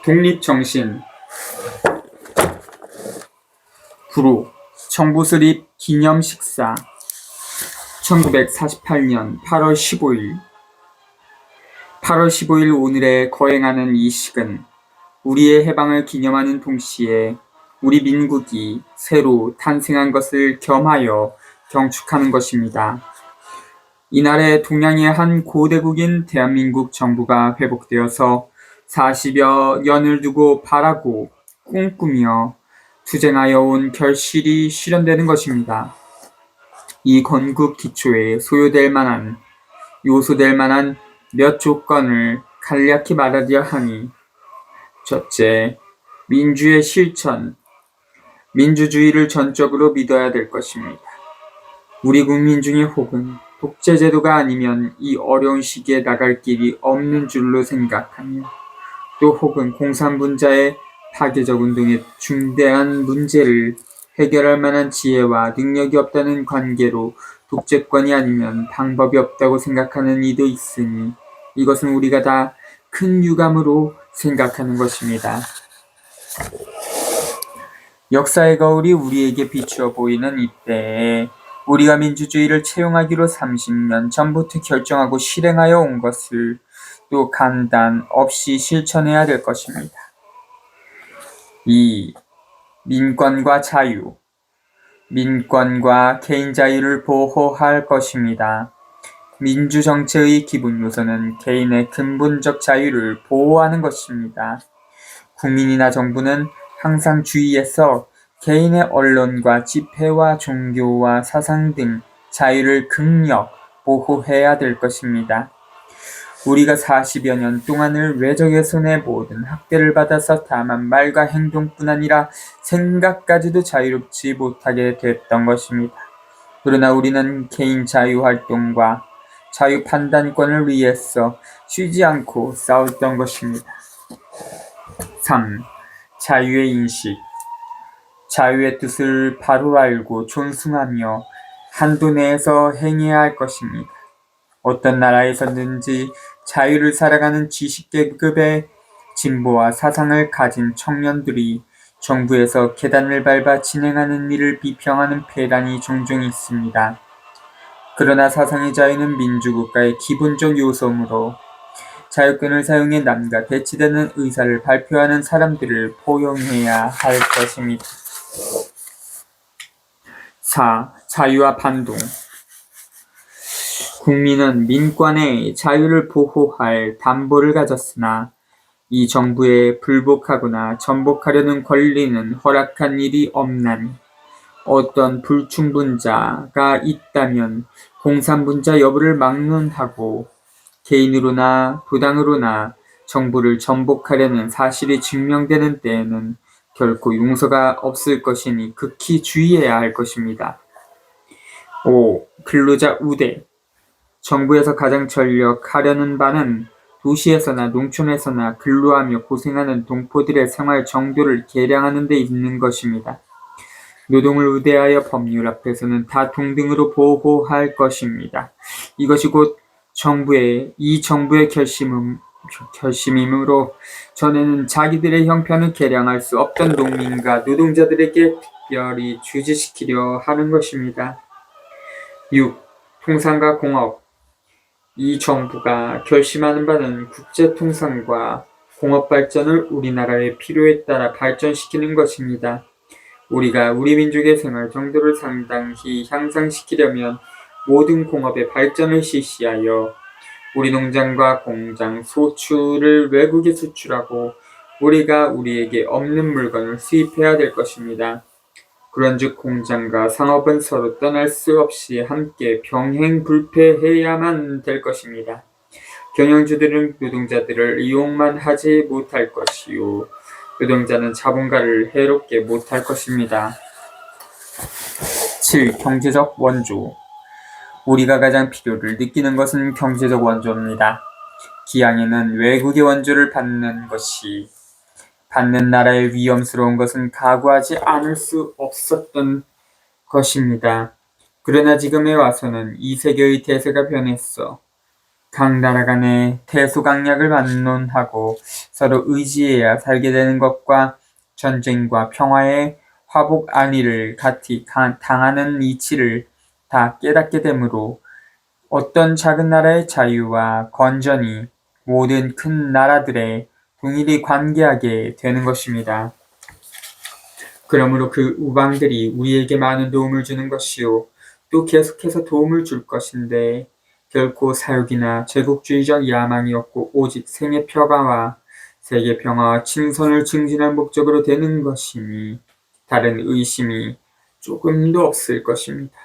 독립정신 구로 청부수립 기념식사 1948년 8월 15일 8월 15일 오늘에 거행하는 이 식은 우리의 해방을 기념하는 동시에 우리 민국이 새로 탄생한 것을 겸하여 경축하는 것입니다. 이날에 동양의 한 고대국인 대한민국 정부가 회복되어서 40여 년을 두고 바라고 꿈꾸며 투쟁하여 온 결실이 실현되는 것입니다. 이 건국 기초에 요소될 만한 몇 조건을 간략히 말하려 하니, 첫째, 민주의 실천, 민주주의를 전적으로 믿어야 될 것입니다. 우리 국민 중에 혹은 독재제도가 아니면 이 어려운 시기에 나갈 길이 없는 줄로 생각하며, 또 혹은 공산분자의 파괴적 운동의 중대한 문제를 해결할 만한 지혜와 능력이 없다는 관계로 독재권이 아니면 방법이 없다고 생각하는 이도 있으니, 이것은 우리가 다 큰 유감으로 생각하는 것입니다. 역사의 거울이 우리에게 비추어 보이는 이때에 우리가 민주주의를 채용하기로 30년 전부터 결정하고 실행하여 온 것을 또 간단 없이 실천해야 될 것입니다. 2. 민권과 자유, 민권과 개인 자유를 보호할 것입니다. 민주정체의 기본 요소는 개인의 근본적 자유를 보호하는 것입니다. 국민이나 정부는 항상 주의해서 개인의 언론과 집회와 종교와 사상 등 자유를 극력 보호해야 될 것입니다. 우리가 40여 년 동안을 외적의 손에 모든 학대를 받아서 다만 말과 행동뿐 아니라 생각까지도 자유롭지 못하게 됐던 것입니다. 그러나 우리는 개인 자유활동과 자유판단권을 위해서 쉬지 않고 싸웠던 것입니다. 3. 자유의 인식, 자유의 뜻을 바로 알고 존중하며 한도 내에서 행해야 할 것입니다. 어떤 나라에서든지 자유를 살아가는 지식계급의 진보와 사상을 가진 청년들이 정부에서 계단을 밟아 진행하는 일을 비평하는 폐단이 종종 있습니다. 그러나 사상의 자유는 민주국가의 기본적 요소이므로 자유권을 사용해 남과 대치되는 의사를 발표하는 사람들을 포용해야 할 것입니다. 4. 자유와 반동, 국민은 민권의 자유를 보호할 담보를 가졌으나 이 정부에 불복하거나 전복하려는 권리는 허락한 일이 없나니, 어떤 불충분자가 있다면 공산분자 여부를 막론하고 개인으로나 부당으로나 정부를 전복하려는 사실이 증명되는 때에는 결코 용서가 없을 것이니 극히 주의해야 할 것입니다. 5. 근로자 우대, 정부에서 가장 전력하려는 바는 도시에서나 농촌에서나 근로하며 고생하는 동포들의 생활 정도를 개량하는 데 있는 것입니다. 노동을 우대하여 법률 앞에서는 다 동등으로 보호할 것입니다. 이것이 곧 이 정부의 결심이므로 전에는 자기들의 형편을 개량할 수 없던 농민과 노동자들에게 특별히 주지시키려 하는 것입니다. 6. 통상과 공업, 이 정부가 결심하는 바는 국제통상과 공업 발전을 우리나라의 필요에 따라 발전시키는 것입니다. 우리가 우리 민족의 생활 정도를 상당히 향상시키려면 모든 공업의 발전을 실시하여 우리 농장과 공장, 소출을 외국에 수출하고 우리가 우리에게 없는 물건을 수입해야 될 것입니다. 그런즉 공장과 상업은 서로 떠날 수 없이 함께 병행불패해야만 될 것입니다. 경영주들은 노동자들을 이용만 하지 못할 것이요, 노동자는 자본가를 해롭게 못할 것입니다. 7. 경제적 원조, 우리가 가장 필요를 느끼는 것은 경제적 원조입니다. 기왕에는 외국의 원조를 받는 나라의 위험스러운 것은 각오하지 않을 수 없었던 것입니다. 그러나 지금에 와서는 이 세계의 대세가 변했어 각 나라 간에 대소강약을 반론하고 서로 의지해야 살게 되는 것과 전쟁과 평화의 화복 안위를 같이 당하는 이치를 다 깨닫게 되므로 어떤 작은 나라의 자유와 건전이 모든 큰 나라들의 동일히 관계하게 되는 것입니다. 그러므로 그 우방들이 우리에게 많은 도움을 주는 것이요 또 계속해서 도움을 줄 것인데 결코 사욕이나 제국주의적 야망이 없고 오직 생의 평화와 세계 평화와 친선을 증진할 목적으로 되는 것이니 다른 의심이 조금도 없을 것입니다.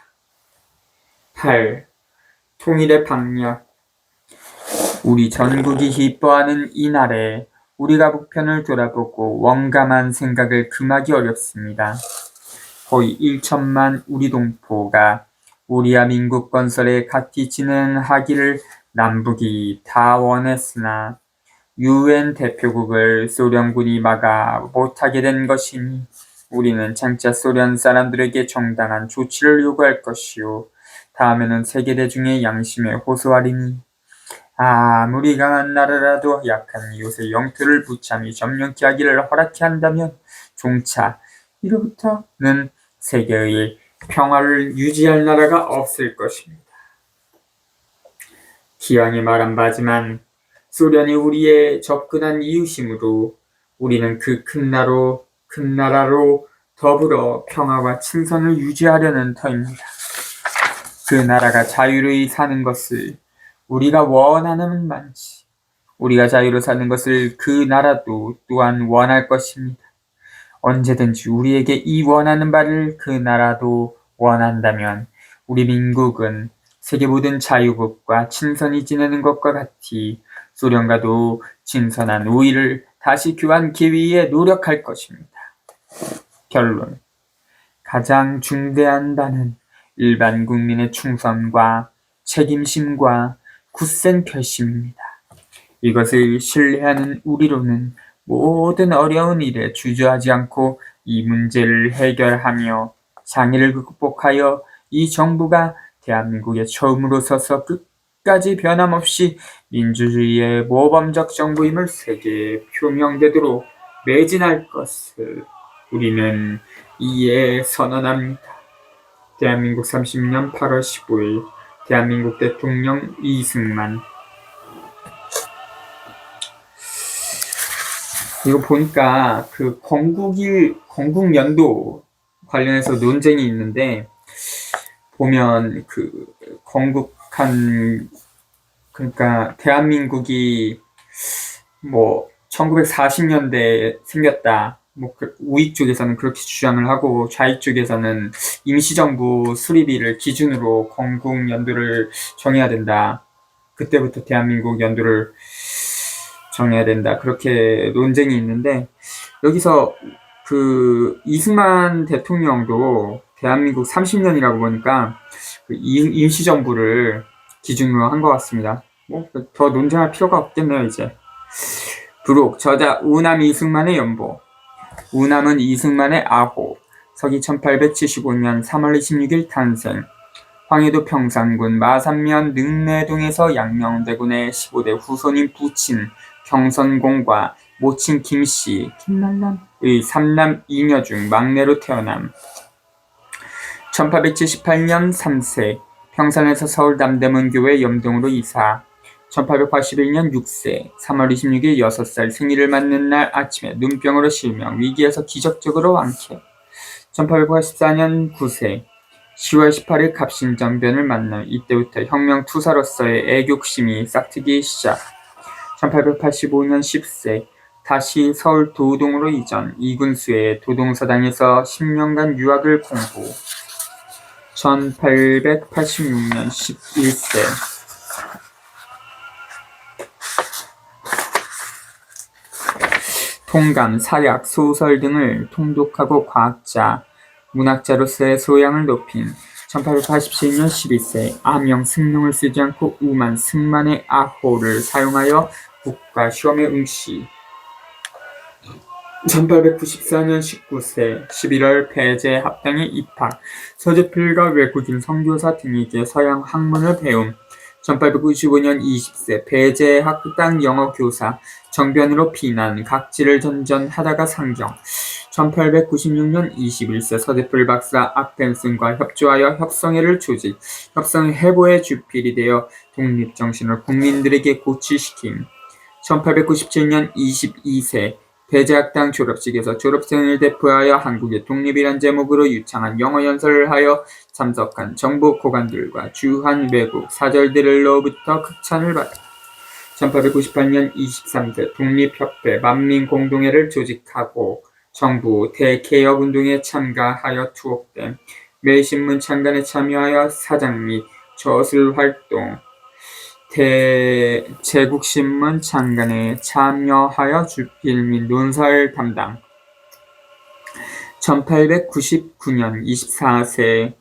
8. 통일의 방략. 우리 전국이 기뻐하는 이날에 우리가 북편을 돌아보고 원감한 생각을 금하기 어렵습니다. 거의 1천만 우리 동포가 우리와 민국 건설에 같이 진행하기를 남북이 다 원했으나 유엔 대표국을 소련군이 막아 못하게 된 것이니 우리는 장차 소련 사람들에게 정당한 조치를 요구할 것이요 다음에는 세계대중의 양심에 호소하리니 아무리 강한 나라라도 약한 이웃의 영토를 무참히 점령케 하기를 허락케 한다면 종차 이로부터는 세계의 평화를 유지할 나라가 없을 것입니다. 기왕에 말한 바지만 소련이 우리의 접근한 이웃이므로 우리는 그 큰 나라로 더불어 평화와 친선을 유지하려는 터입니다. 그 나라가 자유로이 사는 것을 우리가 원하는 만치 우리가 자유로 사는 것을 그 나라도 또한 원할 것입니다. 언제든지 우리에게 이 원하는 바를 그 나라도 원한다면 우리 민국은 세계 모든 자유국과 친선히 지내는 것과 같이 소련과도 친선한 우위를 다시 교환하기 위해 노력할 것입니다. 결론. 가장 중대한 바는 일반 국민의 충성과 책임심과 굳센 결심입니다. 이것을 신뢰하는 우리로는 모든 어려운 일에 주저하지 않고 이 문제를 해결하며 장애를 극복하여 이 정부가 대한민국에 처음으로 서서 끝까지 변함없이 민주주의의 모범적 정부임을 세계에 표명되도록 매진할 것을 우리는 이에 선언합니다. 대한민국 30년 8월 15일 대한민국 대통령 이승만. 이거 보니까 그 건국연도 관련해서 논쟁이 있는데 보면 그 그러니까 대한민국이 뭐 1940년대에 생겼다. 뭐 우익 쪽에서는 그렇게 주장을 하고 좌익 쪽에서는 임시정부 수립일을 기준으로 건국연도를 정해야 된다. 그때부터 대한민국 연도를 정해야 된다. 그렇게 논쟁이 있는데 여기서 그 이승만 대통령도 대한민국 30년이라고 보니까 그 임시정부를 기준으로 한 것 같습니다. 뭐 더 논쟁할 필요가 없겠네요. 이제 부록 저자 우남 이승만의 연보. 우남은 이승만의 아호. 서기 1875년 3월 26일 탄생. 황해도 평산군 마산면 능내동에서 양명대군의 15대 후손인 부친 경선공과 모친 김씨 김날람의 3남 2녀 중 막내로 태어남. 1878년 3세 평산에서 서울 남대문교회 염동으로 이사. 1881년 6세 3월 26일 6살 생일을 맞는 날 아침에 눈병으로 실명, 위기에서 기적적으로 완쾌. 1884년 9세 10월 18일 갑신정변을 만나 이때부터 혁명투사로서의 애국심이 싹트기 시작. 1885년 10세 다시 서울 도동으로 이전, 이군수의 도동서당에서 10년간 유학을 공부. 1886년 11세 통감, 사약, 소설 등을 통독하고 과학자, 문학자로서의 소양을 높인 1887년 12세 아명, 승명을 쓰지 않고 우만, 승만의 아호를 사용하여 국가시험에 응시. 1894년 19세 11월 배제 합당에 입학, 서재필과 외국인 선교사 등에게 서양 학문을 배움. 1895년 20세 배제학당 영어교사 정변으로 비난 각지를 전전하다가 상경 1896년 21세 서대풀 박사 악펜슨과 협조하여 협성회를 조직 협성회보의 주필이 되어 독립정신을 국민들에게 고취시킴 1897년 22세 배제학당 졸업식에서 졸업생을 대표하여 한국의 독립이란 제목으로 유창한 영어 연설을 하여 참석한 정부 고관들과 주한 외국 사절들로부터 극찬을 받아 1898년 23세 독립협회 만민공동회를 조직하고 정부 대개혁운동에 참가하여 투옥된 매일신문 창간에 참여하여 사장 및 저술활동 제국신문 창간에 참여하여 주필 및 논설 담당 1899년 24세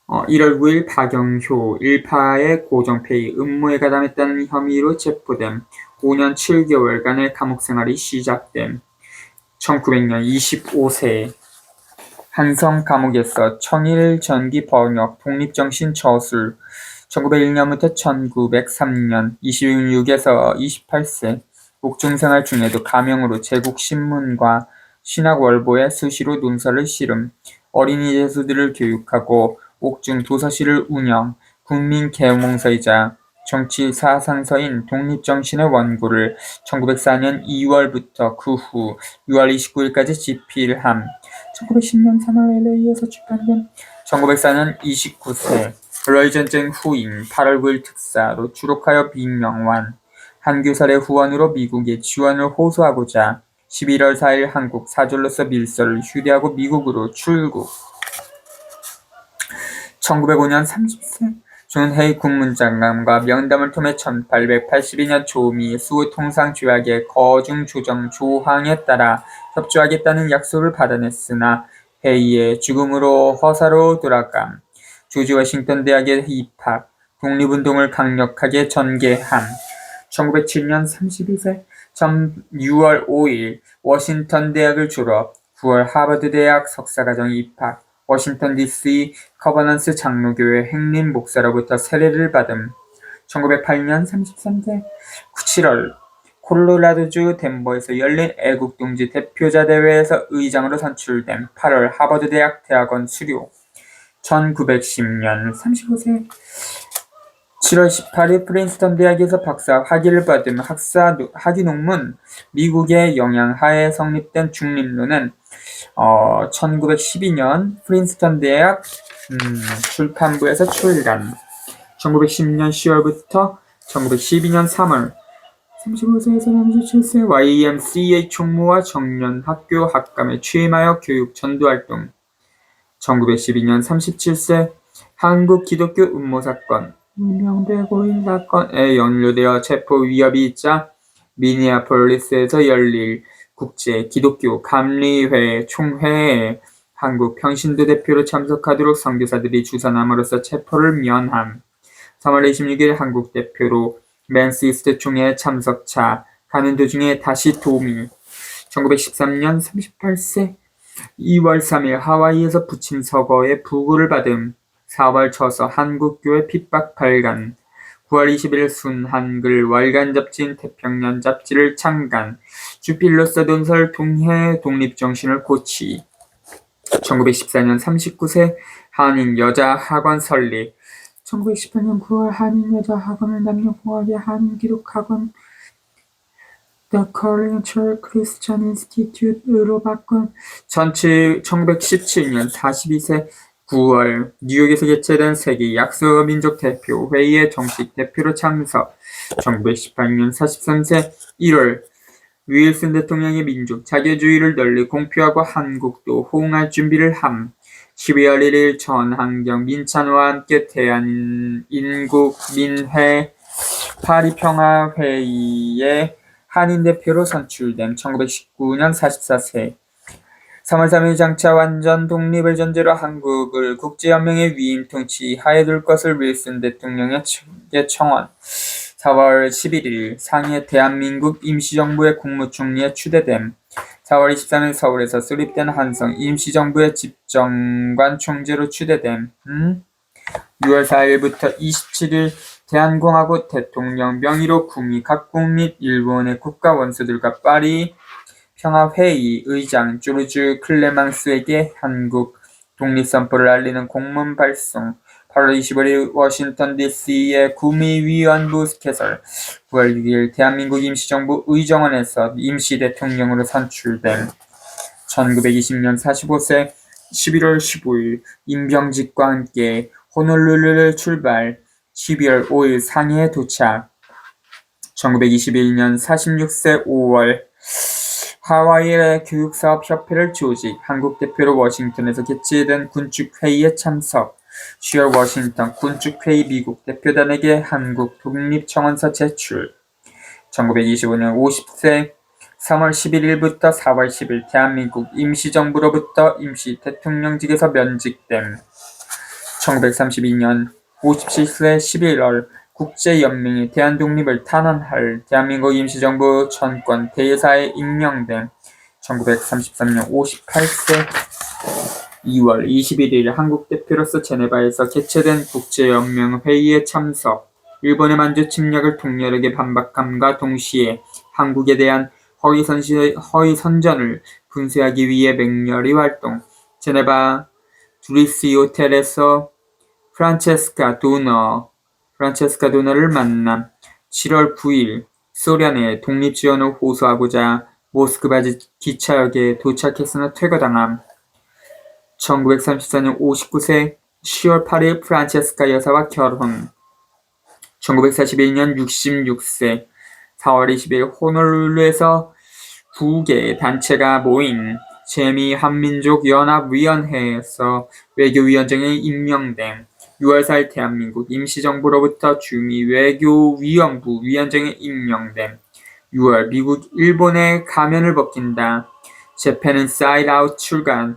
1월 9일 박영효 일파의 고정폐위 음모에 가담했다는 혐의로 체포됨 5년 7개월간의 감옥생활이 시작됨 1900년 25세 한성 감옥에서 청일 전기 번역 독립정신 저술 1901년부터 1903년 26에서 28세 옥중생활 중에도 가명으로 제국신문과 신학월보에 수시로 논설을 실음 어린이 재수들을 교육하고 옥중 도서실을 운영 국민계몽서이자 정치사상서인 독립정신의 원고를 1904년 2월부터 그 후 6월 29일까지 집필함 1910년 3월 LA에서 출판된 1904년 29세 러일전쟁 후인 8월 9일 특사로 추록하여 빈명환 한교설의 후원으로 미국의 지원을 호소하고자 11월 4일 한국 사절로서 밀서를 휴대하고 미국으로 출국 1905년 30세 존해이 국문장관과 명담을 통해 1882년 조미 수호통상조약의 거중조정 조항에 따라 협조하겠다는 약속을 받아냈으나 해이의 죽음으로 허사로 돌아감 조지 워싱턴 대학에 입학 독립운동을 강력하게 전개함 1907년 32세 6월 5일 워싱턴 대학을 졸업 9월 하버드 대학 석사과정 입학 워싱턴 DC 커버넌스 장로교회 행림 목사로부터 세례를 받음 1908년 33세 7월 콜로라도주 덴버에서 열린 애국동지 대표자 대회에서 의장으로 선출됨 8월 하버드 대학 대학원 수료 1910년 35세 7월 18일 프린스턴 대학에서 박사 학위를 받은 학위 논문 미국의 영향하에 성립된 중립론은 1912년 프린스턴 대학 출판부에서 출간 1910년 10월부터 1912년 3월 35세에서 37세 YMCA 총무와 청년학교 학감에 취임하여 교육 전도활동 1912년 37세 한국 기독교 음모사건 문명대고인 사건에 연루되어 체포 위협이 있자 미니애폴리스에서 열릴 국제 기독교 감리회 총회에 한국 평신도 대표로 참석하도록 선교사들이 주선함으로써 체포를 면함 3월 26일 한국 대표로 맨시스트 총회 참석차 가는 도중에 다시 도미 1913년 38세 2월 3일 하와이에서 부친 서거에 부고를 받음 4월 쳐서 한국교회 핍박 발간 9월 20일 순한글 월간 잡지인 태평년 잡지를 창간 주필로서 논설 동해 독립정신을 고치 1914년 39세 한인여자학원 설립 1918년 9월 한인여자학원을 남녀공학의 한인기독학원 The Korean Church Christian Institute으로 바꾼 1917년 42세 9월 뉴욕에서 개최된 세계 약소 민족 대표 회의의 정식 대표로 참석 1918년 43세 1월 윌슨 대통령의 민족 자교주의를 널리 공표하고 한국도 호응할 준비를 함 12월 1일 전한경 민찬호와 함께 대한인국민회 파리평화회의에 한인대표로 선출된 1919년 44세 3월 3일 장차 완전 독립을 전제로 한국을 국제연맹의 위임 통치 하에 둘 것을 윌슨 대통령의 청원 4월 11일 상해 대한민국 임시정부의 국무총리에 추대됨 4월 23일 서울에서 수립된 한성 임시정부의 집정관 총재로 추대됨 6월 4일부터 27일 대한공화국 대통령 명의로 구미 각국 및 일본의 국가 원수들과 파리 평화회의 의장 조르주 클레망스에게 한국 독립선포를 알리는 공문 발송. 8월 25일 워싱턴 DC의 구미위원부 개설. 9월 6일 대한민국 임시정부 의정원에서 임시대통령으로 선출된 1920년 45세 11월 15일 임병직과 함께 호놀룰루를 출발. 12월 5일 상해에 도착. 1921년 46세 5월 하와이의 교육사업협회를 조직, 한국 대표로 워싱턴에서 개최된 군축회의에 참석. 10월 워싱턴 군축회의 미국 대표단에게 한국 독립청원서 제출. 1925년 50세 3월 11일부터 4월 10일 대한민국 임시정부로부터 임시대통령직에서 면직됨. 1932년 57세 11월 국제연맹이 대한독립을 탄원할 대한민국 임시정부 전권 대사에 임명됨. 1933년 58세 2월 21일 한국 대표로서 제네바에서 개최된 국제연맹 회의에 참석. 일본의 만주 침략을 통렬하게 반박함과 동시에 한국에 대한 허위선전을 분쇄하기 위해 맹렬히 활동. 제네바 두리스 호텔에서 프란체스카 도너를 만남. 7월 9일 소련의 독립지원을 호소하고자 모스크바 기차역에 도착했으나 퇴거당함. 1934년 59세 10월 8일 프란체스카 여사와 결혼. 1941년 66세 4월 20일 호놀룰루에서 9개 단체가 모인 재미한민족연합위원회에서 외교위원장에 임명됨. 6월 4일 대한민국 임시정부로부터 주미 외교위원부 위원장에 임명됨. 6월 미국 일본의 가면을 벗긴다. 재팬 인사이드 아웃 출간.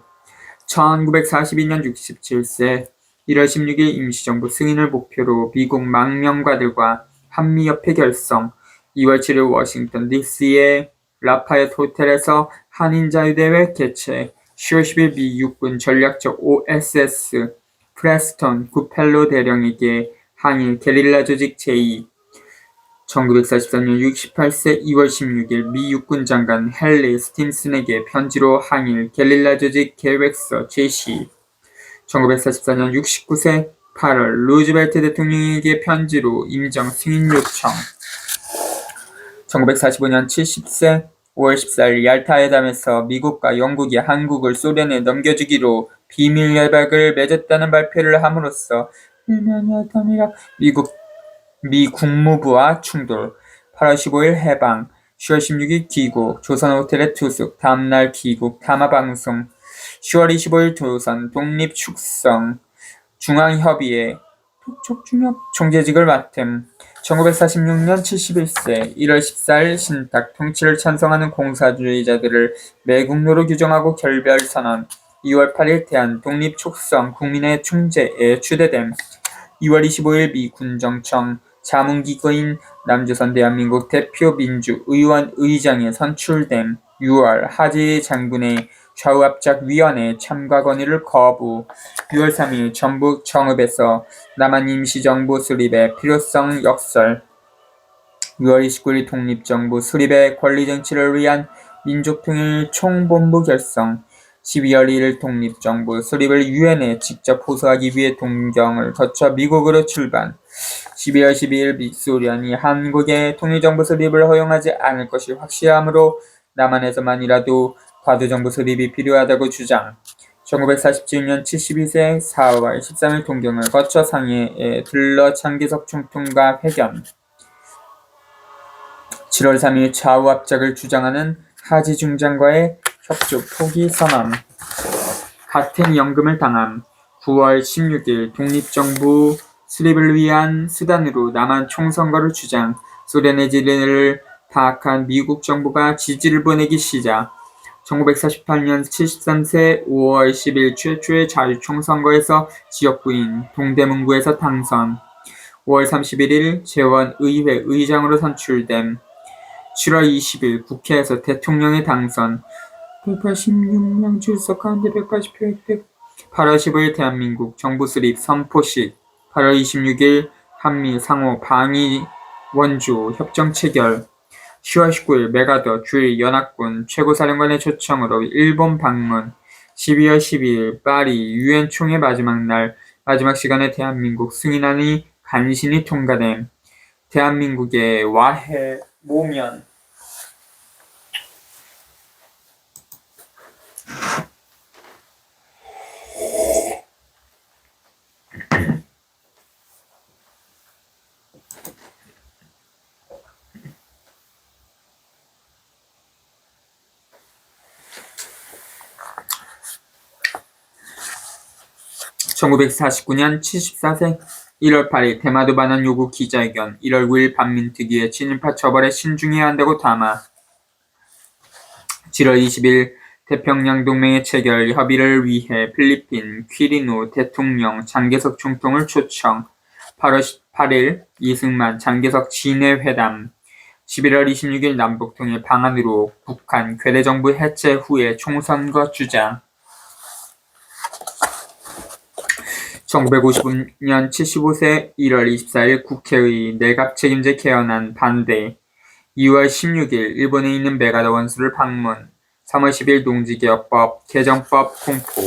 1942년 67세 1월 16일 임시정부 승인을 목표로 미국 망명가들과 한미협회 결성. 2월 7일 워싱턴 DC의 라파옅 호텔에서 한인자유대회 개최. 10월 10일 미 육군 전략적 OSS 프레스턴 구펠로 대령에게 항일 게릴라 조직 제2. 1943년 68세 2월 16일 미 육군 장관 헨리 스팀슨에게 편지로 항일 게릴라 조직 계획서 제시. 1944년 69세 8월 루즈벨트 대통령에게 편지로 임정 승인 요청. 1945년 70세 5월 14일 얄타 회담에서 미국과 영국이 한국을 소련에 넘겨주기로 비밀 협약을 맺었다는 발표를 함으로써 미 국무부와 충돌. 8월 15일 해방. 10월 16일 귀국. 조선 호텔에 투숙. 다음날 귀국. 담화방송. 10월 25일 조선 독립축성 중앙협의회 총재직을 맡음. 1946년 71세 1월 14일 신탁 통치를 찬성하는 공사주의자들을 매국노로 규정하고 결별선언. 2월 8일 대한독립축성 국민의 총재에 추대됨. 2월 25일 미 군정청 자문기구인 남조선 대한민국 대표 민주의원 의장에 선출됨. 6월 하지 장군의 좌우압작위원회 참가 건의를 거부. 6월 3일 전북 정읍에서 남한 임시정부 수립의 필요성 역설. 6월 29일 독립정부 수립의 권리쟁취를 위한 민족통일 총본부 결성. 12월 1일 독립정부 수립을 유엔에 직접 호소하기 위해 동경을 거쳐 미국으로 출발. 12월 12일 미소련이 한국의 통일정부 수립을 허용하지 않을 것이 확실하므로 남한에서만이라도 과도정부 수립이 필요하다고 주장. 1947년 72세 4월 13일 동경을 거쳐 상해에 들러 장기석 총통과 회견. 7월 3일 좌우압작을 주장하는 하지 중장과의 협조 포기 선언. 같은 연금을 당함. 9월 16일 독립정부 수립을 위한 수단으로 남한 총선거를 주장. 소련의 지리를 파악한 미국 정부가 지지를 보내기 시작. 1948년 73세 5월 10일 최초의 자유총선거에서 지역구인 동대문구에서 당선. 5월 31일 재원의회 의장으로 선출됨. 7월 20일 국회에서 대통령에 당선. 186명 출석 가운데 180표 획득. 8월 15일 대한민국 정부 수립 선포식. 8월 26일 한미 상호 방위 원조 협정 체결. 10월 19일 메가더 주일 연합군 최고사령관의 초청으로 일본 방문. 12월 12일 파리 유엔 총회 마지막 날 마지막 시간에 대한민국 승인안이 간신히 통과됨. 대한민국의 와해 모면. (1949년) 74세 1월 8일 대마도 반환 요구 기자회견. 1월 9일 반민특위의 친일파 처벌에 신중해야 한다고 담아. 7월 20일 태평양 동맹의 체결 협의를 위해 필리핀 퀴리노 대통령 장개석 총통을 초청. 8월 18일 이승만 장개석 진해 회담. 11월 26일 남북통일 방안으로 북한 괴뢰정부 해체 후에 총선거 주장. 1955년 75세 1월 24일 국회의 내각책임제 개헌안 반대. 2월 16일 일본에 있는 메가더 원수를 방문. 3월 10일 농지개혁법 개정법 공포.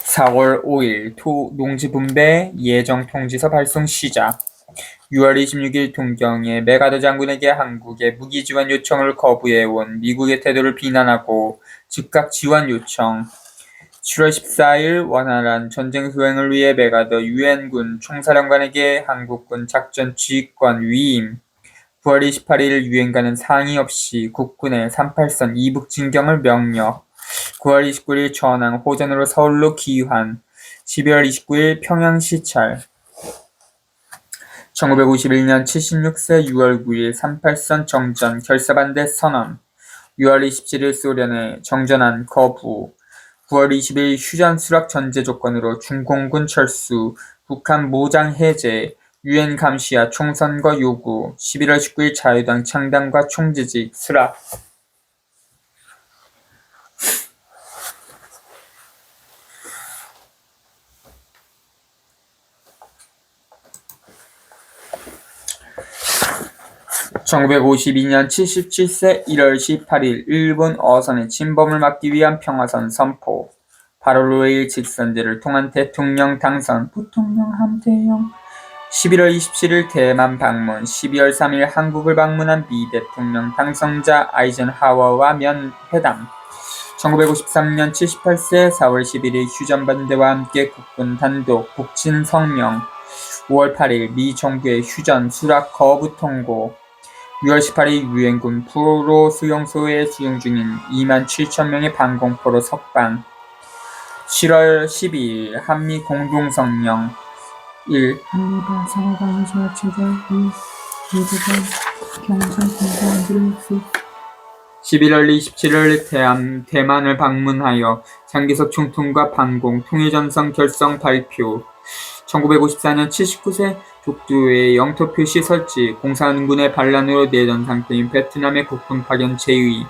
4월 5일 농지분배 예정통지서 발송 시작. 6월 26일 동경의 메가더 장군에게 한국의 무기 지원 요청을 거부해온 미국의 태도를 비난하고 즉각 지원 요청. 7월 14일 원활한 전쟁 수행을 위해 메가더 유엔군 총사령관에게 한국군 작전 지휘권 위임. 9월 28일 유엔과는 상의 없이 국군의 38선 이북 진경을 명령. 9월 29일 전항 호전으로 서울로 귀환. 12월 29일 평양 시찰. 1951년 76세 6월 9일 38선 정전 결사반대 선언. 6월 27일 소련의 정전안 거부. 9월 20일 휴전 수락 전제 조건으로 중공군 철수, 북한 모장 해제, 유엔 감시와 총선거 요구. 11월 19일 자유당 창당과 총재직 수락. (1952년) 77세 1월 18일 일본 어선의 침범을 막기 위한 평화선 선포. 8월 5일 직선제를 통한 대통령 당선. 부통령 함대영. 11월 27일 대만 방문. 12월 3일 한국을 방문한 미 대통령 당선자 아이젠하워와 회담. 1953년 78세 4월 11일 휴전 반대와 함께 국군 단독 북친 성명. 5월 8일 미 정부의 휴전 수락 거부 통고. 6월 18일 유엔군 푸로 수용소에 수용 중인 27,000명의 반공포로 석방. 7월 12일 한미 공동성명 1. 한미가 상호간의 제약체제 2. 미국은 경제공사원들의 수 11월 27일 대만을 방문하여 장개석 총통과 반공 통일전선 결성 발표. 1954년 79세 독도의 영토 표시 설치. 공산군의 반란으로 내전 상태인 베트남의 국군 파견 제의.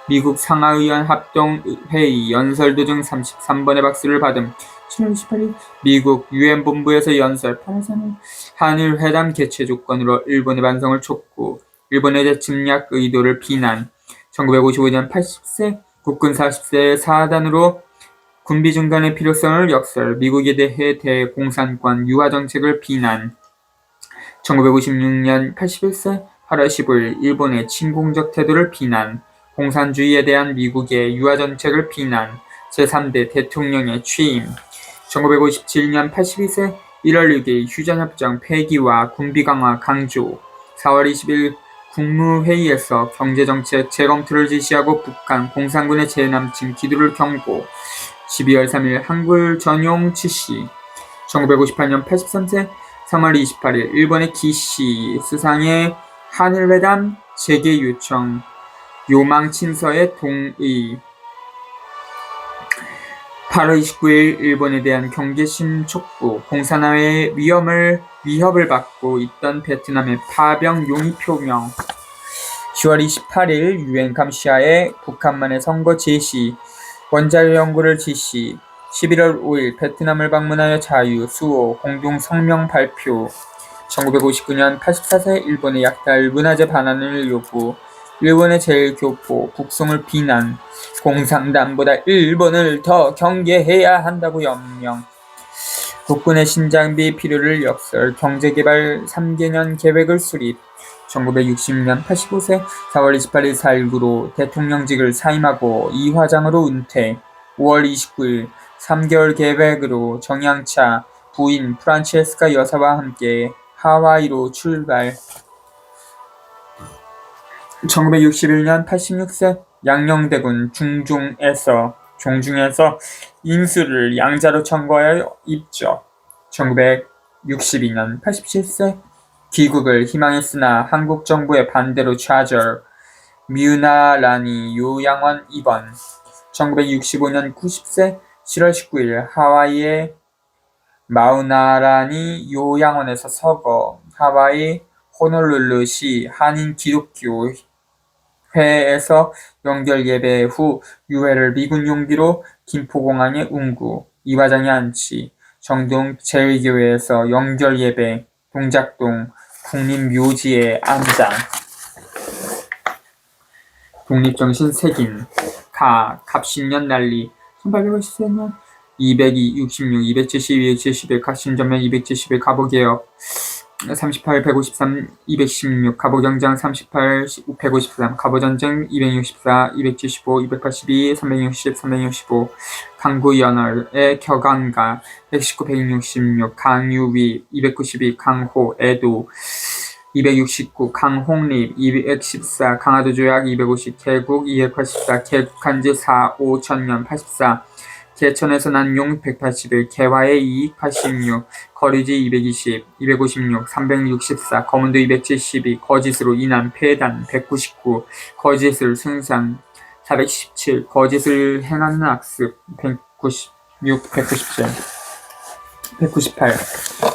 미국 상하의원 합동회의 연설 도중 33번의 박수를 받음. 7월 28일 미국 유엔 본부에서 연설. 8월 3일 한일 회담 개최 조건으로 일본의 반성을 촉구. 일본의 대침략 의도를 비난. 1955년 80세 국군 40세의 사단으로 군비 중단의 필요성을 역설. 미국에 대해 대공산권 유화 정책을 비난. 1956년 81세 8월 15일 일본의 침공적 태도를 비난. 공산주의에 대한 미국의 유화 정책을 비난. 제3대 대통령의 취임. 1957년 82세 1월 6일 휴전협정 폐기와 군비 강화 강조. 4월 20일 국무회의에서 경제정책 재검토를 지시하고 북한 공산군의 재남침 기두를 경고. 12월 3일 한글 전용 지시. 1958년 83세 3월 28일 일본의 기시 수상의 한일회담 재개 요청. 요망 친서의 동의. 8월 29일 일본에 대한 경계심 촉구. 공산화의 위협을 받고 있던 베트남의 파병 용의 표명. 10월 28일 유엔 감시하에 북한만의 선거 제시. 원자력 연구를 지시. 11월 5일 베트남을 방문하여 자유, 수호, 공동 성명 발표 1959년 84세 일본의 약탈 문화재 반환을 요구 일본의 제일교포 북송을 비난 공산당보다 일본을 더 경계해야 한다고 연명 국군의 신장비 필요를 역설 경제개발 3개년 계획을 수립 1960년 85세 4월 28일 4.19로 대통령직을 사임하고 이화장으로 은퇴 5월 29일 3개월 계획으로 정양차 부인 프란체스카 여사와 함께 하와이로 출발 1961년 86세 양녕대군 종중에서 인수를 양자로 청구하여 입적 1962년 87세 귀국을 희망했으나 한국 정부의 반대로 좌절 뮤나라니 요양원 입원 1965년 90세 7월 19일 하와이의 마우나라니 요양원에서 서거 하와이 호놀룰루시 한인 기독교 회에서 연결 예배 후 유해를 미군 용기로 김포공항에 운구 이화장에 안치 정동 제1교회에서 연결 예배 동작동 국립묘지에 안장 독립정신 색인 갑신년 난리 1854년 202, 66, 270, 271 갑신전면 271 갑오개혁 38, 153, 216 갑오경장 38, 153 갑오전쟁 264, 275, 282, 360, 365 강구연월의 격안가 119, 166 강유위 292 강호 애도 269 강홍립 214 강화도조약 250 개국 284 개국한지 4, 5천년 84 개천에서 난 용 181 개화의 이익 86 거리지 220 256 364 거문도 272 거짓으로 인한 폐단 199 거짓을 순상 417 거짓을 행하는 악습 196 198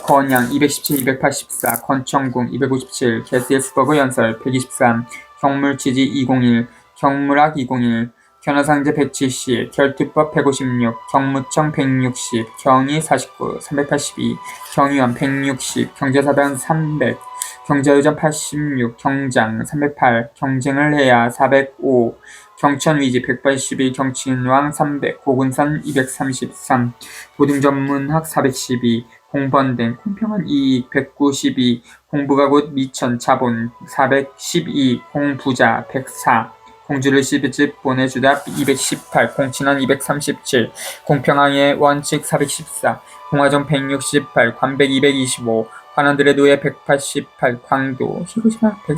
건양 217 284 건청궁 257 게스예스버그 연설 123 경물치지 201 경물학 201 견화상제 170 결투법 156 경무청 160 경위 49 382 경위원 160 경제사변 300 경제의전 86 경장 308 경쟁을 해야 405 경천위지 181 경친왕 300 고군산 233 도등전문학 412 공번된 공평한 이익 192 공부가 곧 미천 자본 412 공부자 104 공주를 시집 보내주다 218 공친원 237 공평항의 원칙 414 공화정 168 관백 225 관원들의 노예 188 광도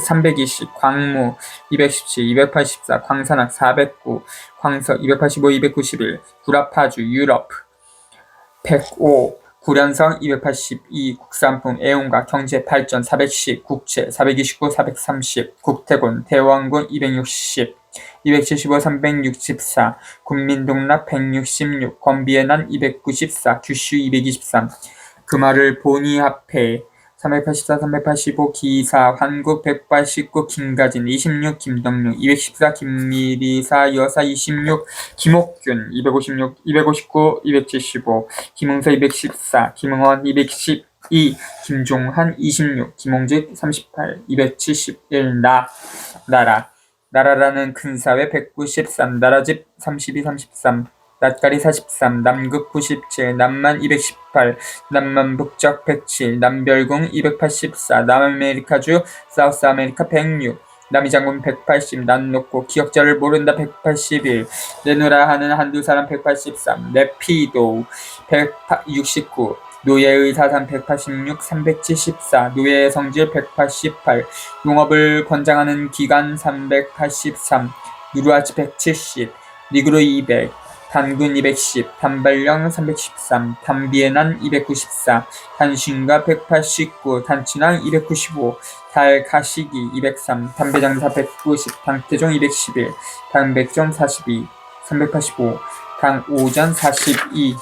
320 광무 217 284 광산학 409 광서 285 291 구라파주 유럽 105 구련성 282 국산품 애용가 경제 발전 410 국채 429 430 국태군 대원군 260 275 364 군민동납 166 건비의 난 294 규슈 223 그 말을 보니 앞에 384 385 기사 환국 189 김가진 26 김덕룡 214 김미리사 여사 26 김옥균 256 259 275 김응서 214 김응원 212 김종한 26 김홍직 38 271 나라라는 큰 사회 193 나라집 32 33 낯가리 43 남극 97 남만 218 남만 북적 107 남별궁 284 남아메리카주 사우스 아메리카 106 남이장군 180 난 놓고 기억자를 모른다 181 내노라 하는 한두 사람 183 내피도 169 노예의 사상 186 374 노예의 성질 188 농업을 권장하는 기간 383 누르아치 170 니그로 200 단군 210 단발령 313 단비에난 294 단신가 189 단친왕 295 달가시기 203 담배장사 190 당태종 211 당백종 42 385 당오전 42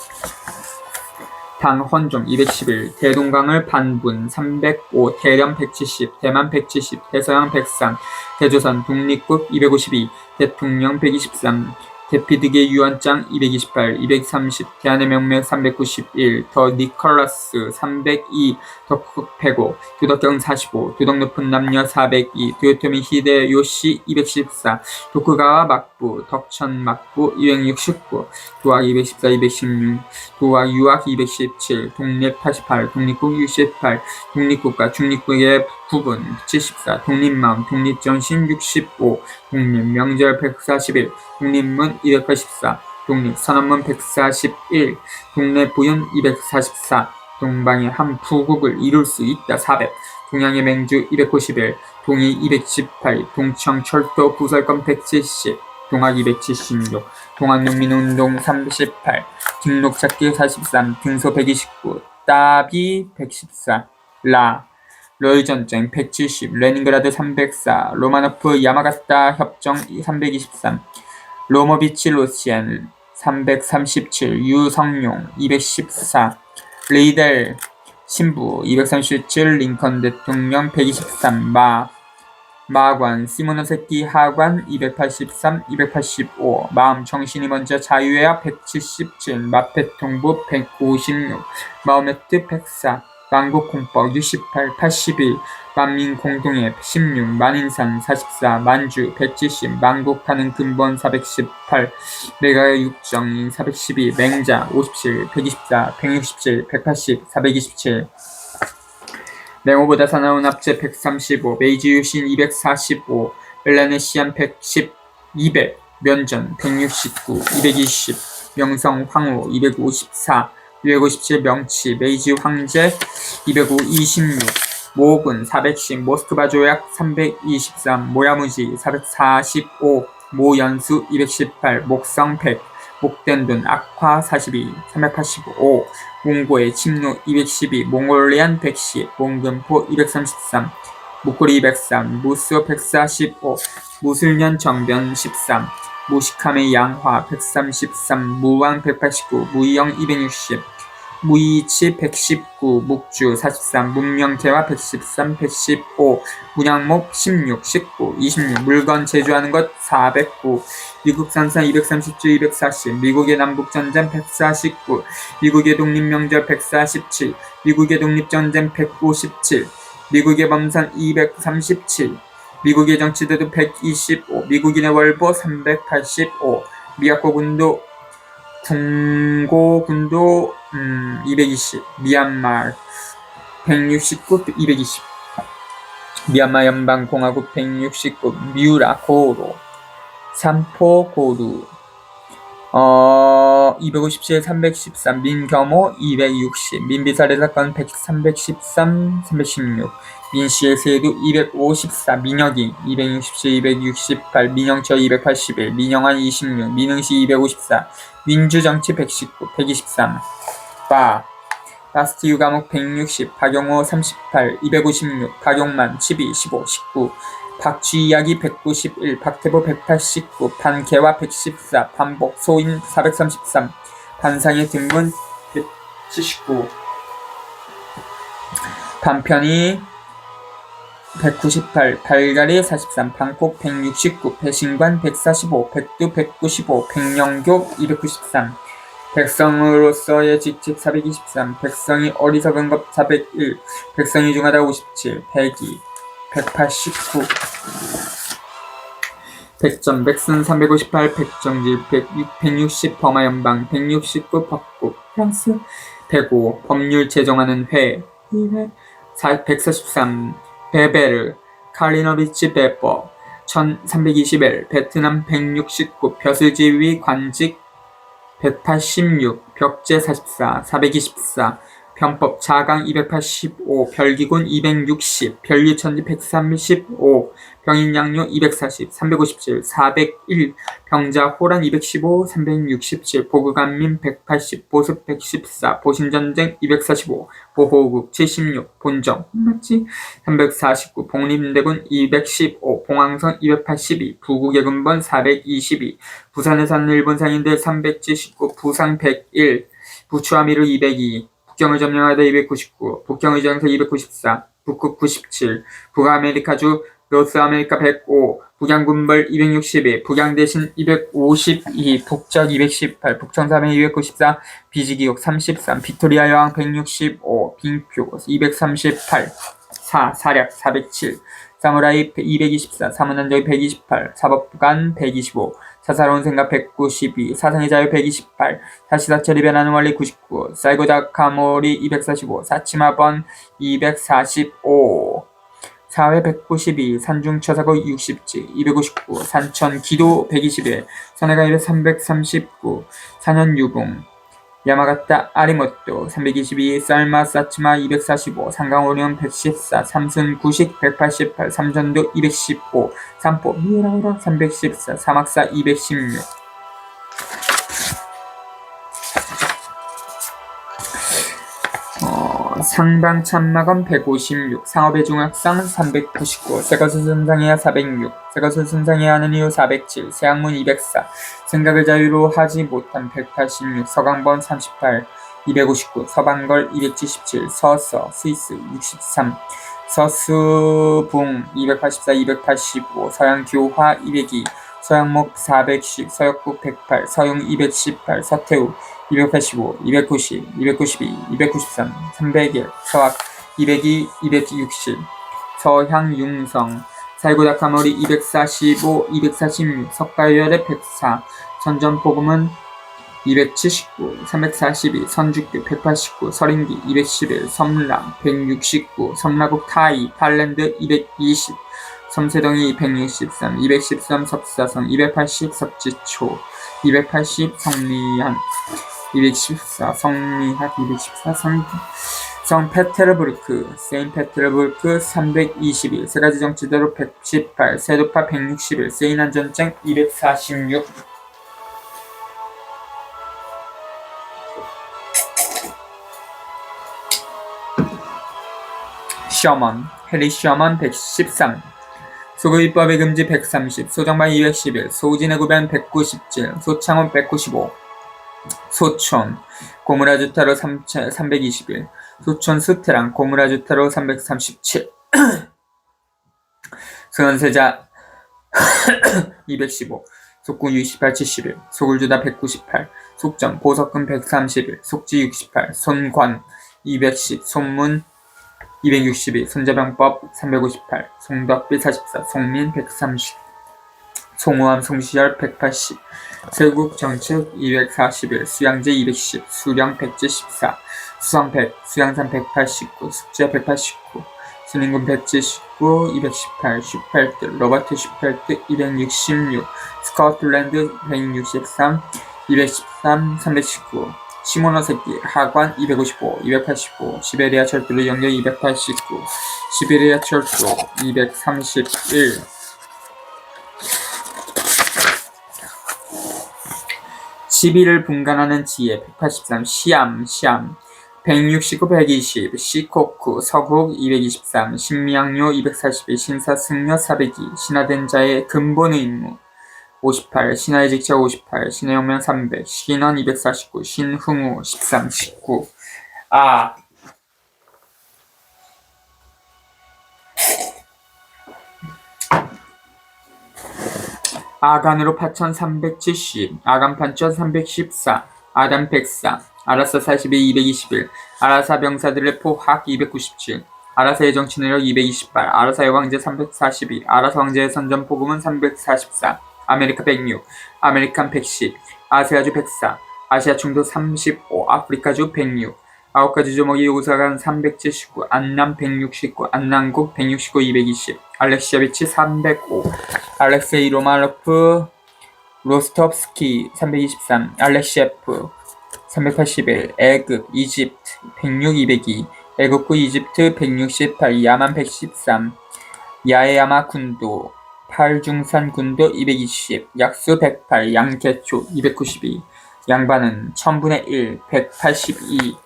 당헌종 211 대동강을 반분 305 대련 170 대만 170 대서양 103 대조선 독립국 252 대통령 123 데피드계 유언장 228, 230, 대한의 명맥 391, 더 니컬러스 302, 덕후 패고, 도덕경 45, 도덕 높은 남녀 402, 도요토미 히데요시 214, 도쿠가와 막부, 덕천 막부 269, 도학 214, 216, 도학 유학 217, 독립 88, 독립국 68, 독립국가 중립국의 구분 74, 독립마음, 독립정신 65, 독립명절 141, 독립문 284, 독립선언문 141, 독립부윤 244, 동방의 한 부국을 이룰 수 있다 400, 동양의 맹주 291, 동이 218, 동청철도 부설권 170, 동학 276, 동학농민운동 38, 등록찾기 43, 등소 129, 따비 114, 러일전쟁 170, 레닌그라드 304, 로마노프 야마가타 협정 323, 로모비치 로시엔 337, 유성룡 214, 레이델 신부 237, 링컨 대통령 123, 마관 시모노세키 하관 283, 285, 마음 정신이 먼저 자유해야 177, 마페통부 156, 마호메트 104, 만국공법 68, 81, 만민공동회 16, 만인산 44, 만주 170, 만국하는 근본 418, 메가의 육정 412, 맹자 57, 124, 167, 180, 427, 맹호보다 사나운 합체 135, 메이지 유신 245, 멜라네시안 110, 200, 면전 169, 220, 명성 황후 254, 257 명치, 메이지 황제 205, 26, 모군 410, 모스크바 조약 323, 모야무지 445, 모연수 218, 목성 100, 목된돈 악화 42, 385, 몽고의 침노 212, 몽골리안 110, 몽금포 233, 무코리 203, 무수 145, 무술년 정변 13, 무식함의 양화 133, 무왕 189, 무이영 260, 무이치 119, 묵주 43, 문명대화 113, 115, 문양목 16, 19, 26, 물건 제조하는 것 409, 미국 산산 237, 240, 미국의 남북전쟁 149, 미국의 독립명절 147, 미국의 독립전쟁 157, 미국의 범선 237, 미국의 정치도도 125, 미국인의 월보 385, 미야코군도 궁고군도 220, 미얀마 169, 220, 미얀마 연방공화국 169, 미우라 고로, 삼포고루 257, 313, 민겸호 260, 민비살해 사건 313, 316, 민씨의 세도 254, 민혁이 267, 268, 민영철 281, 민영환 26, 민흥시 254, 민주정치 119, 123, 바스트 유감옥 160, 박용호 38, 256, 박용만 12, 15, 19, 박쥐이야기 191, 박태보 189, 반개화 114, 반복 소인 433, 반상의 등문 179, 반편이 198, 발가리 43, 방콕 169, 배신관 145, 백두 195, 백령교 293, 백성으로서의 직책 423, 백성이 어리석은 것 401, 백성이 중하다 57, 백이 189, 백점, 백슨 358, 백정질 160, 범하연방 169, 법국 프랑스 105, 법률 제정하는 회 143, 베베르 칼리노비치 배법 1321, 베트남 169, 벼슬지휘 관직 186, 벽제 44, 424, 편법 자강 285, 별기군 260, 별유천지 135, 병인양료 240, 357, 401, 병자호란 215, 367, 보급간민 180, 보습 114, 보신전쟁 245, 보호국 76, 본정 맞지? 349, 복림대군 215, 봉황성 282, 부국의 근본 422, 부산에 사는 일본 상인들 379, 부상 101, 부추아미르 202, 북경을 점령하다 299, 북경의정서 294, 북극 97, 북아메리카주 노스아메리카 105, 북양군벌 262, 북양대신 252, 북적 218, 북청사면 294, 비지기옥 33, 빅토리아 여왕 165, 빙표 238, 사략 407, 사무라이 224, 사문난저기 128, 사법관 125, 사사로운 생각 192, 사상의 자유 128, 사시사철이 변하는 원리 99, 사이고다카모리 245, 사치마번 245, 사회 192, 산중처사고 60지 259, 산천 기도 121, 선해가 339, 사년유봉, 야마가타 아리모토 322, 쌀마 사치마 245, 상강오리온 114, 삼순 구식 188, 삼전도 215, 삼포 미라우라 314, 사막사 216. 상방참막원 156, 상업의 중학상 399, 세가수순상해야 406, 세가수순상해야 하는 이유 407, 세학문 204, 생각을 자유로 하지 못한 186, 서강번 38, 259, 서방걸 277, 서서, 스위스 63, 서수붕 284, 285, 서양교화 202, 서양목 410, 서역국 108, 서용 218, 서태우 285, 290, 292, 293, 301, 서학 202, 260, 서향융성, 살구다카모리 245, 246, 석가열의 104, 선전복음은 279, 342, 선주교 189, 서린기 211, 섬람 169, 섬라국 타이, 팔랜드 220, 섬세동이 163, 213 섭사성, 280 섭지초, 280 성리한, 214 성리학, 214 성페테르부르크, 세인페테르부르크 321, 세가지 정치대로 118, 세도파 161, 세인안전쟁 246. 셔먼, 해리 셔먼 113, 소급입법의 금지 130, 소정방 211, 소우진의 구변 197, 소창원 195, 소촌, 고무라주타로 321, 소촌 수테랑 고무라주타로 337, 소현세자 215, 속군 68, 71, 소굴주다 198, 속전, 보석금 131, 속지 68, 손관 210, 손문 262, 손자병법 358, 송덕비 44, 송민 130, 송호암 송시열 180, 세국정측 241, 수양제 210, 수령 174, 수성 100, 수양산 189, 숙제 189, 순인군 179, 218, 슈펠트, 로버트 슈펠트 266, 스코틀랜드 163, 213, 319, 시모노세키 하관 255, 285, 시베리아 철도로 연결 289, 시베리아 철도 231, 시비를 분간하는 지혜 183, 시암 169, 120, 시코쿠 서국 223, 신미양요 241, 신사승려 402, 신화된 자의 근본 의무 58, 신하의 직책 58, 신의 혁명 300, 신원 249, 신흥우 13, 19. 아간으로 8370, 아간 판천 314, 아담 104, 아라사 42, 221, 아라사 병사들의 포학 297, 아라사의 정치능력 228, 아라사의 왕제 342, 아라사 왕제의 선전 포금은 344, 아메리카 106, 아메리칸 110, 아세아주 104, 아시아 충도 35, 아프리카주 106, 9가지 조목이 오사간 379, 안남 169, 안남국 169, 220, 알렉시아비치 305, 알렉세이 로마노프 로스톱스키 323, 알렉시에프 381, 애급, 이집트 106, 202, 애국구 이집트 168, 야만 113, 야에야마 군도, 팔중산 군도 220, 약수 108, 양개초 292, 양반은 1000분의 1, 182,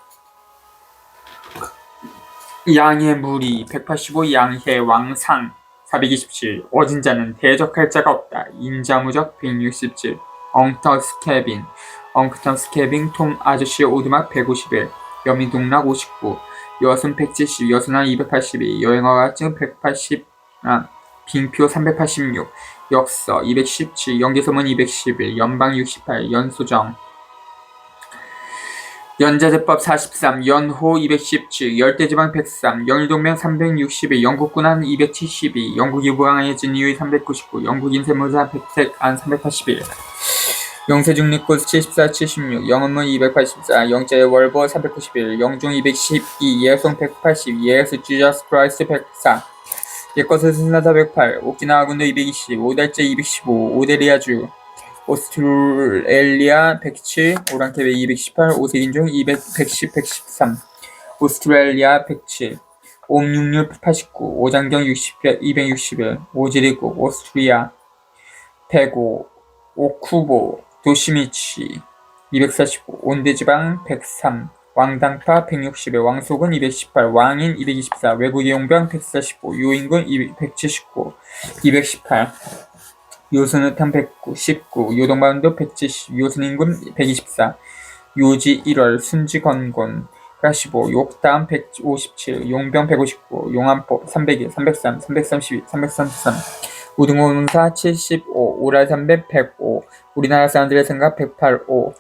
양의 무리 185, 양해 왕상 427, 어진자는 대적할 자가 없다. 인자무적 167, 엉터 스케빈, 엉크턴 스케빙 톰 아저씨의 오두막 151, 여민동락 59, 여순 170, 여순왕 282, 여행어가증 180, 빙표 386, 역서 217, 연개소문 211, 연방 68, 연소정 연자제법 43, 연호 217, 열대지방 103, 영일동맹 361, 영국군안 272, 영국이 부항해진 이후 399, 영국인세무사 백색안 381, 영세중립구 74, 76, 영은문 284, 영자의 월보 391, 영중 212, 예성 180, 예수 주저스 크라이스트 104, 예거스 스나다 108, 오키나와 군도 220, 오달제 215, 오데리아주 오스트레일리아 107, 오랑캐베 218, 오세인종 110, 113, 오스트레일리아 107, 옴육류 89, 오장경 261, 오지리국, 오스트리아 105, 오쿠보, 도시미치 245, 온대지방 103, 왕당파 160에 왕소군 218, 왕인 224, 외국이용병 145, 요인군 179, 218, 요순우탄 119, 요동반도 170, 요순인군 124, 요지 1월, 순지건곤 85, 욕담 157, 용병 159, 용안포 301, 303, 332, 333, 우등호문사 75, 오랄산배 105, 우리나라 사람들의 생각 185,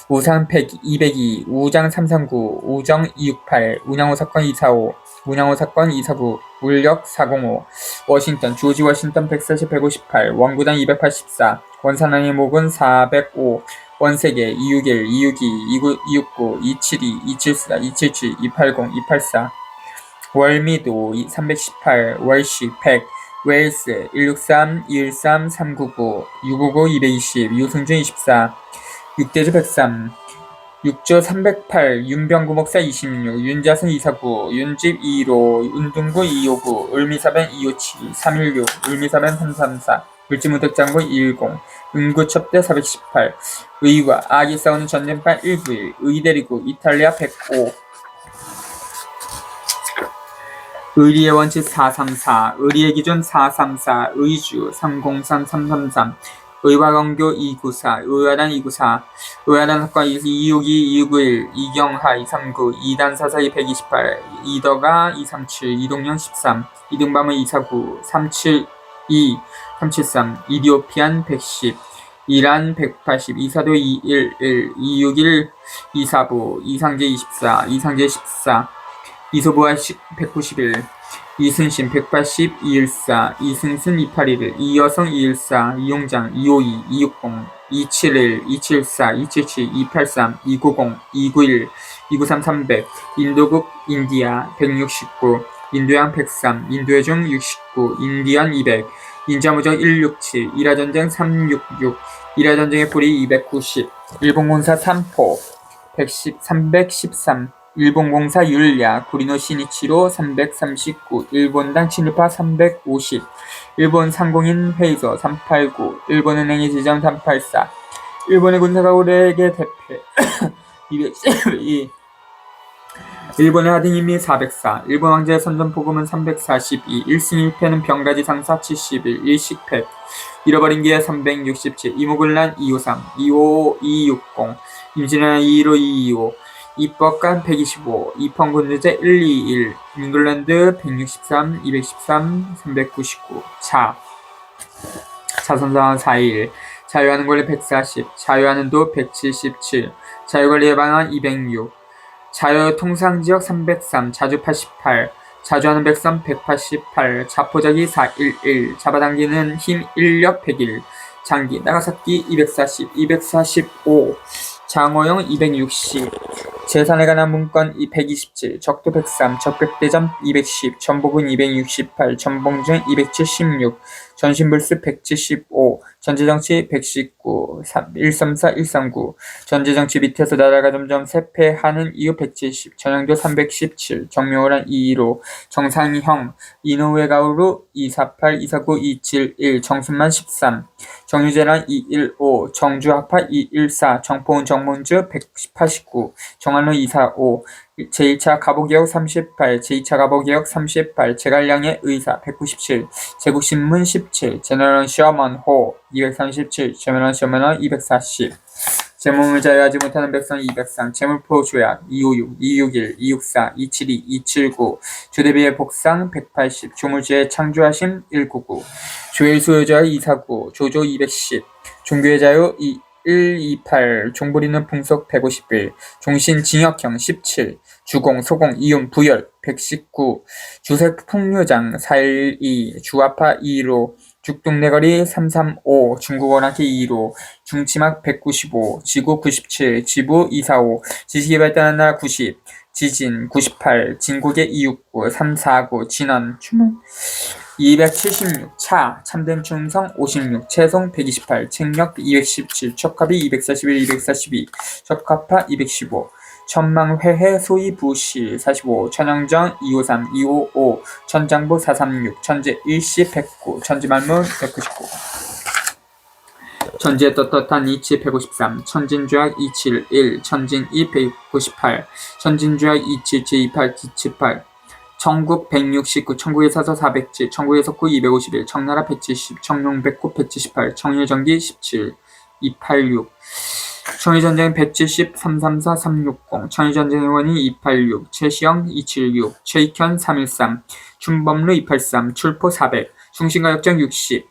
우상 202, 우장 339, 우정 268, 운양호 사건 245, 운양호 사건 249, 울력 405, 워싱턴, 조지 워싱턴 140, 158, 원구당 284, 원산항의 목은 405, 원세계 261, 262, 269, 272, 274, 277, 280, 284, 월미도 318, 월시 100, 웨일스 163, 213, 399, 659, 220, 유승준 24, 6대주 103, 6조 308, 윤병구 목사 26, 윤자승 249, 윤집 215, 운동구 259, 을미사변 257, 316, 을미사변 334, 물지무덕장군 210, 은구첩대 418, 의와 악이 싸우는 전쟁판 191, 의대리구 이탈리아 105, 의리의 원칙 434, 의리의 기준 434, 의주 303, 333, 의화건교 294, 의화단 294, 의화단 사건 262, 261, 이경하 239, 이단사사 128, 이덕아 237, 이동영 13, 이등밤은 249, 372, 373, 이디오피안 110, 이란 180, 이사도 211, 261, 이사부, 이상제 24, 이상제 14, 이소부와 191, 이순신 180, 214, 이승순 281, 이여성 214, 이용장 252, 260, 271, 274, 277, 283, 290, 291, 293, 300, 인도국 인디아 169, 인도양 103, 인도해중 69, 인디안 200, 인자무적 167, 이라전쟁 366, 이라전쟁의 뿌리 290, 일본군사 3포 110, 313, 일본공사 율야, 구리노 시니치로 339, 일본당 친일파 350, 일본 상공인 회의소 389, 일본은행의 지점 384, 일본의 군사가 우리에게 대패 212, 일본의 하등인미 404, 일본 황제의 선전포고문 342, 1승 1패는 병가지 상사 71, 일식패, 잃어버린 기회 367, 이무군란 253, 255, 260, 임진왜란 215, 225, 입법관 125, 입헌군주제 121, 잉글랜드 163, 213, 399, 자선상황 4.1, 자유하는 권리 140, 자유하는 도 177, 자유관리의 방안 206, 자유통상지역 303, 자주 88, 자주하는 백선 188, 자포자기 411, 잡아당기는 힘 인력 101, 장기 나가사키 240, 245, 장어영 260, 재산에 관한 문건 127, 적도 103, 적백대점 210, 전복은 268, 전봉준 276, 전신불수 175, 전제정치 119, 134, 139, 전제정치 밑에서 나라가 점점 쇠퇴하는 이유 170, 전형도 317, 정묘호란 215, 정상형, 이노우에 가오루 248, 249, 271, 정순만 13, 정유재란 215, 정주학파 214, 정포은 정문주 189, 정한로 245, 제1차 가보개혁 38, 제2차 가보개혁 38, 제갈량의 의사 197, 제국신문 17, 제너럴 셔먼 호 237, 제너럴 셔먼 240, 재물을 자유하지 못하는 백성 200상, 재물포 조약 256, 261, 264, 272, 279, 주대비의 복상 180, 조물주의 창조하심 199, 조일 소유자의 249, 조조 210, 종교의 자유 128, 종부리는 풍속 151, 종신 징역형 17, 주공, 소공, 이윤, 부열 119, 주색 풍류장 412, 주아파 215, 죽동네거리 335, 중국원학회 215, 중치막 195, 지구 97, 지부 245, 지식이 발달한 나라 90, 지진 98, 진국의 269, 349, 진원, 추문 276, 차, 참된 충성 56, 채송 128, 책력 217, 척합이 241, 242, 적합파 215, 천망회해 소위 부시 45, 천영정 253, 255, 천장부 436, 천재 일시 109, 천지말문 199, 천지의 떳떳한 이치 153, 천진주약 271, 천진2 198, 천진주약 277, 28, 78, 청국 169, 청국의 사서 407, 청국의 석구 251, 청나라 170, 청룡 109, 178, 청일전기 17, 286, 청일전쟁 170, 334, 360, 청일전쟁의원이 286, 최시영 276, 최익현 313, 춘범루 283, 출포 400, 숭신가역정 60,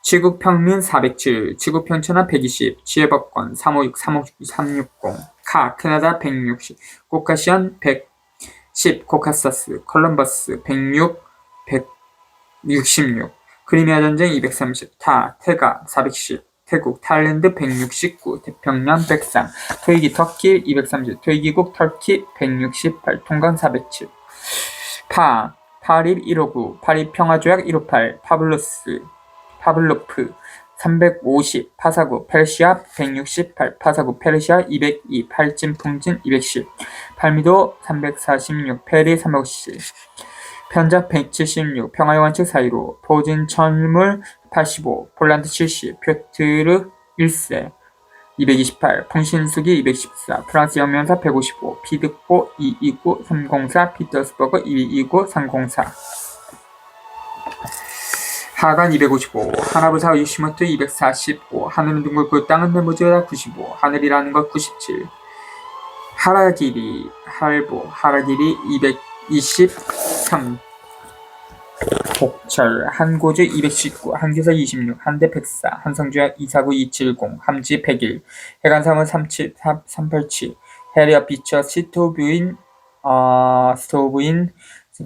치국평민 407, 치국평천하 120, 지혜법권 356, 360, 카, 캐나다 160, 코카시안 110, 코카사스, 콜럼버스 106, 166, 크리미아 전쟁 230, 타, 테가 410, 태국, 타일랜드 169, 태평양 103, 토이기 터키 230, 토이기국 터키 168, 통강 407, 파립 159, 파립 평화조약 158, 파블로프 350, 파사구 페르시아 168, 파사구 페르시아 202, 팔진 풍진 210, 팔미도 346, 페리 350, 편작 176, 평화의 원칙 415, 포진 천물 85, 폴란드 70, 표트르 1세 228, 풍신수기 214, 프랑스 영면사 155, 피드포 229, 304, 피터스버그 229, 304, 하간 255, 하나부사 유시모토 245, 하늘은 둥글고 땅은 네모지어다 95, 하늘이라는 것 97, 하라기리, 하라기리 223, 복철, 한고주 219, 한교사 26, 한대 104, 한성주약 249, 270, 함지 101, 해관삼은 387, 해리어 비처 스토브인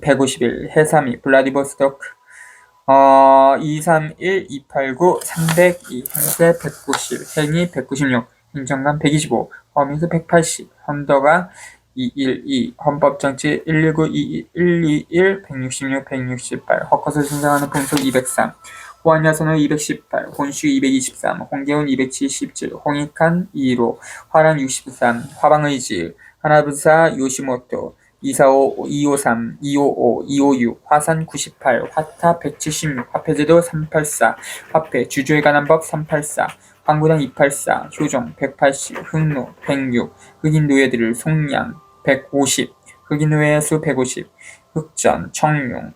151, 해삼이, 블라디보스토크 231, 289, 302, 행세 190, 행이 196, 행정관 125, 허민수 180, 헌더가 212, 헌법정치 119, 121, 166, 168, 헛것을 신장하는 풍속 203, 호안야선호 218, 혼슈 223, 홍계훈 277, 홍익한 215, 화란 63, 화방의지, 하나부사 요시모토 245, 253, 255, 256, 화산 98, 화타 176, 화폐제도 384, 화폐, 주주에 관한 법 384, 황구당 284, 효종 180, 흑노 106, 흑인 노예들을 송량 150, 흑인 노예 수 150, 흑전, 청룡,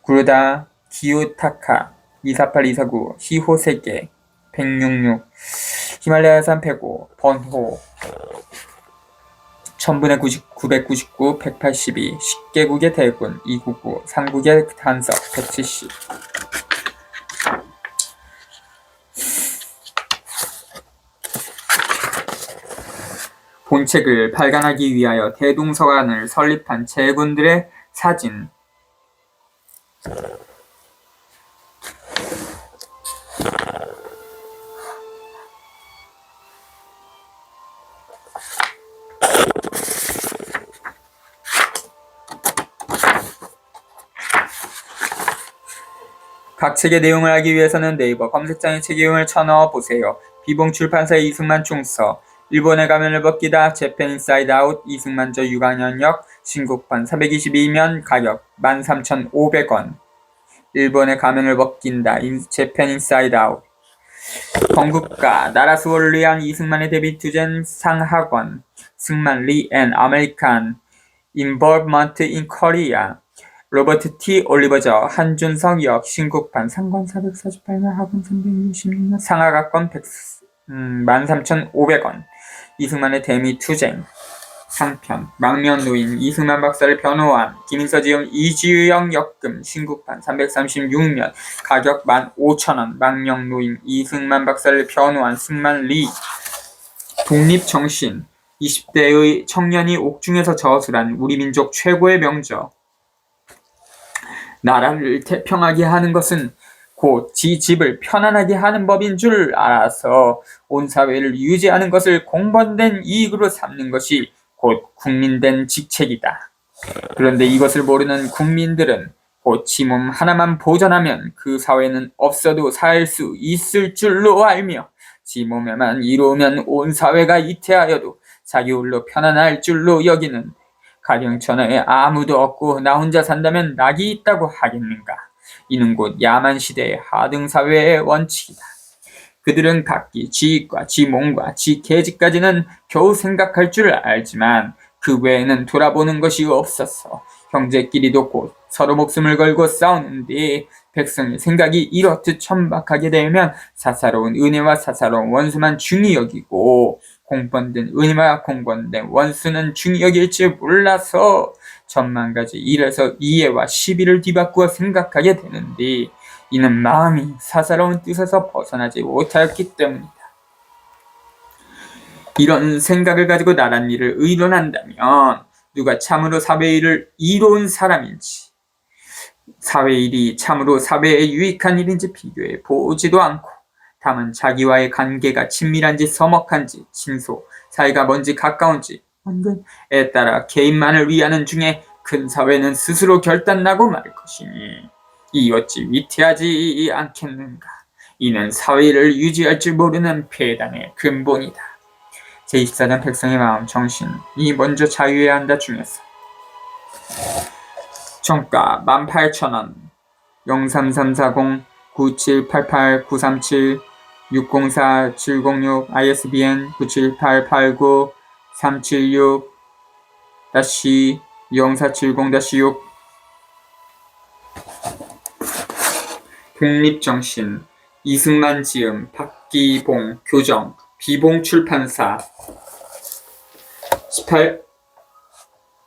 구르다, 기요타카 248, 249, 히호세계 166, 히말라야산 105, 번호 1000분의 999, 182, 10개국의 대군 299, 삼국의 단석 170. 본책을 발간하기 위하여 대동서관을 설립한 제군들의 사진. 각 책의 내용을 알기 위해서는 네이버 검색창에 책의 내용을 쳐넣어 보세요. 비봉 출판사의 이승만 총서, 일본의 가면을 벗기다, 재팬 인사이드 아웃, 이승만저 6학년역, 신곡판 322면 가격 13,500원. 일본의 가면을 벗긴다, 재팬 인사이드 아웃. 건국가, 나라 수호를 위한 이승만의 데뷔 투젠 상학원, 승만 리 앤 아메리칸, 인볼브먼트 인 코리아, 로버트 T. 올리버저, 한준석 역, 신국판, 상권 448만, 학원 366만, 상하각권 13,500원. 이승만의 대미투쟁. 상편. 망명노인 이승만 박사를 변호한 김인서 지음 이주영 역금 신국판 336면 가격 15,000원. 망명노인 이승만 박사를 변호한 승만리. 독립정신. 20대의 청년이 옥중에서 저술한 우리 민족 최고의 명저. 나라를 태평하게 하는 것은 곧 지 집을 편안하게 하는 법인 줄 알아서 온 사회를 유지하는 것을 공범된 이익으로 삼는 것이 곧 국민된 직책이다. 그런데 이것을 모르는 국민들은 곧 지 몸 하나만 보전하면 그 사회는 없어도 살 수 있을 줄로 알며 지 몸에만 이루면 온 사회가 이태하여도 자기 홀로 편안할 줄로 여기는 가령 전하에 아무도 없고 나 혼자 산다면 낙이 있다고 하겠는가. 이는 곧 야만 시대의 하등사회의 원칙이다. 그들은 각기 지익과 지 몸과 지 계집까지는 겨우 생각할 줄 알지만 그 외에는 돌아보는 것이 없어서 형제끼리도 곧 서로 목숨을 걸고 싸우는데 백성의 생각이 이렇듯 천박하게 되면 사사로운 은혜와 사사로운 원수만 중히 여기고 공범된 은혜와 공범된 원수는 중히 여길 줄 몰라서 천만가지 일에서 이해와 시비를 뒤바꾸어 생각하게 되는데 이는 마음이 사사로운 뜻에서 벗어나지 못하였기 때문이다. 이런 생각을 가지고 나란 일을 의논한다면 누가 참으로 사회일을 이로운 사람인지 사회일이 참으로 사회에 유익한 일인지 비교해 보지도 않고 다만 자기와의 관계가 친밀한지 서먹한지 친소, 사이가 먼지 가까운지 원근에 따라 개인만을 위하는 중에 큰 사회는 스스로 결단나고 말 것이니 이 어찌 위태하지 않겠는가. 이는 사회를 유지할 줄 모르는 폐단의 근본이다. 제24장 백성의 마음 정신이 먼저 자유해야 한다 중에서 정가 18,000원 03340 9788 937 604 706 ISBN 97889 376-0470-6 독립정신 이승만 지음 박기봉 교정 비봉 출판사 18